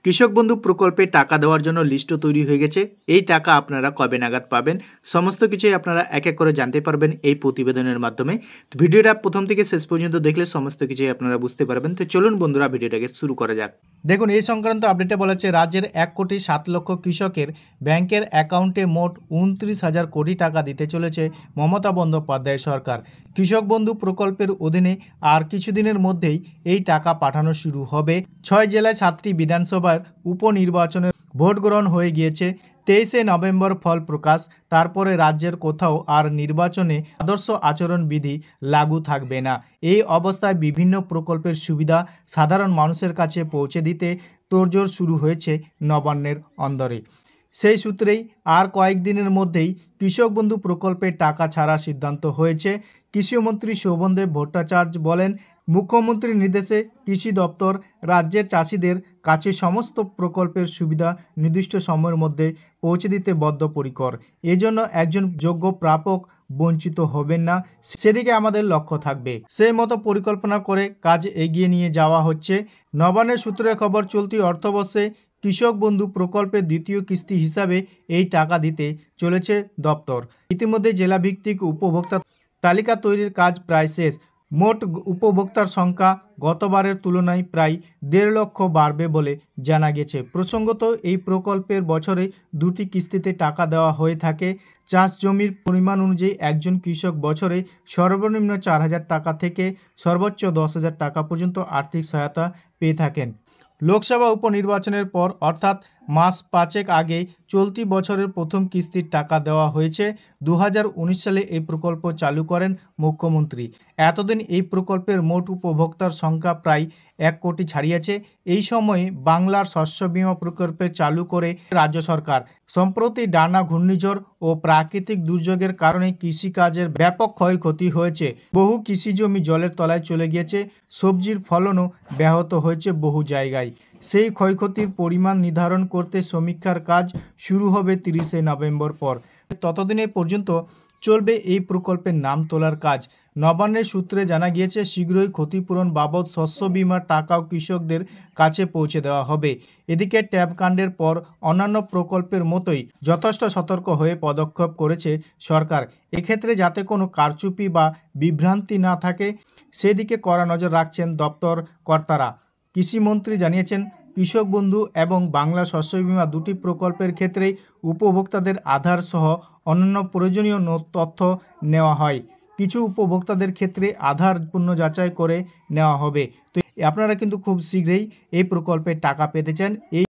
কৃষক বন্ধু প্রকল্পে টাকা দেওয়ার জন্য লিস্টও তৈরি হয়ে গেছে। এই টাকা আপনারা কবে নাগাদ পাবেন সমস্ত কিছুই আপনারা এক এক করে জানতে পারবেন এই প্রতিবেদনের মাধ্যমে। তো ভিডিওটা প্রথম থেকে শেষ পর্যন্ত দেখলে সমস্ত কিছুই আপনারা বুঝতে পারবেন। তো চলুন বন্ধুরা ভিডিওটাকে শুরু করা যাক। দেখুন, এই সংক্রান্ত আপডেটে বলা হচ্ছে রাজ্যের 1,07,00,000 কৃষকের ব্যাংকের অ্যাকাউন্টে মোট 29,000 কোটি টাকা দিতে চলেছে মমতা বন্দ্যোপাধ্যায় সরকার। কৃষক বন্ধু প্রকল্পের অধীনে আর কিছুদিনের মধ্যেই এই টাকা পাঠানো শুরু হবে। 6 জেলায় 7টি বিধানসভার উপনির্বাচনের ভোট গ্রহণ হয়ে গিয়েছে। 23শে নভেম্বর ফল প্রকাশ। তারপরে রাজ্যের কোথাও আর নির্বাচনে আদর্শ আচরণবিধি লাগু থাকবে না। এই অবস্থায় বিভিন্ন প্রকল্পের সুবিধা সাধারণ মানুষের কাছে পৌঁছে দিতে তোড়জোড় শুরু হয়েছে নবান্নের অন্দরে। সেই সূত্রেই আর কয়েকদিনের মধ্যেই কৃষক বন্ধু প্রকল্পে টাকা ছাড়ার সিদ্ধান্ত হয়েছে। কৃষিমন্ত্রী শোভনদেব ভট্টাচার্য বলেন, মুখ্যমন্ত্রীর নির্দেশে কৃষি দপ্তর রাজ্যের চাষিদের কাছে সমস্ত প্রকল্পের সুবিধা নির্দিষ্ট সময়ের মধ্যে পৌঁছে দিতে বদ্ধপরিকর। এজন্য একজন যোগ্য প্রাপক বঞ্চিত হবেন না, সেদিকে আমাদের লক্ষ্য থাকবে। সেই মতো পরিকল্পনা করে কাজ এগিয়ে নিয়ে যাওয়া হচ্ছে। নবান্নের সূত্রের খবর, চলতি অর্থবর্ষে কৃষক বন্ধু প্রকল্পের দ্বিতীয় কিস্তি হিসাবে এই টাকা দিতে চলেছে দপ্তর। ইতিমধ্যে জেলাভিত্তিক উপভোক্তা তালিকা তৈরির কাজ প্রায় শেষ। মোট উপভোক্তার সংখ্যা গতবারের তুলনায় প্রায় 1.5 লক্ষ বাড়বে বলে জানা গেছে। প্রসঙ্গত, এই প্রকল্পের বছরে 2টি কিস্তিতে টাকা দেওয়া হয়ে থাকে। চাষ জমির পরিমাণ অনুযায়ী একজন কৃষক বছরে সর্বনিম্ন 4,000 টাকা থেকে সর্বোচ্চ 10,000 টাকা পর্যন্ত আর্থিক সহায়তা পেয়ে থাকেন। লোকসভা উপনির্বাচনের পর অর্থাৎ মাস 5 আগে চলতি বছরের প্রথম কিস্তির টাকা দেওয়া হয়েছে। 2019 সালে এই প্রকল্প চালু করেন মুখ্যমন্ত্রী। এতদিন এই প্রকল্পের মোট উপভোক্তার সংখ্যা প্রায় 1 কোটি ছাড়িয়েছে। এই সময়ে বাংলার শস্য বীমা প্রকল্পে চালু করে রাজ্য সরকার। সম্প্রতি ডানা ঘূর্ণিঝড় ও প্রাকৃতিক দুর্যোগের কারণে কৃষিকাজের ব্যাপক ক্ষয়ক্ষতি হয়েছে। বহু কৃষিজমি জলের তলায় চলে গিয়েছে। সবজির ফলনও ব্যাহত হয়েছে বহু জায়গায়। সেই ক্ষয়ক্ষতির পরিমাণ নির্ধারণ করতে সমীক্ষার কাজ শুরু হবে 30শে নভেম্বর পর। ততদিনে পর্যন্ত চলবে এই প্রকল্পের নাম তোলার কাজ। নবান্নের সূত্রে জানা গিয়েছে, শীঘ্রই ক্ষতিপূরণ বাবদ শস্য বীমার টাকাও কৃষকদের কাছে পৌঁছে দেওয়া হবে। এদিকে ট্যাব কাণ্ডের পর অন্যান্য প্রকল্পের মতোই যথেষ্ট সতর্ক হয়ে পদক্ষেপ করেছে সরকার। এক্ষেত্রে যাতে কোনো কারচুপি বা বিভ্রান্তি না থাকে সেদিকে কড়া নজর রাখছেন দপ্তর কর্তারা। কৃষিমন্ত্রী জানিয়েছেন, কৃষক বন্ধু এবং বাংলা শস্য বীমা দুটি প্রকল্পের ক্ষেত্রেই উপভোক্তাদের আধার সহ অন্যান্য প্রয়োজনীয় তথ্য নেওয়া হয়। কিছু উপভোক্তাদের ক্ষেত্রে আধার পূর্ণ যাচাই করে নেওয়া হবে। তো আপনারা কিন্তু খুব শীঘ্রই এই প্রকল্পের টাকা পেতে চান। এই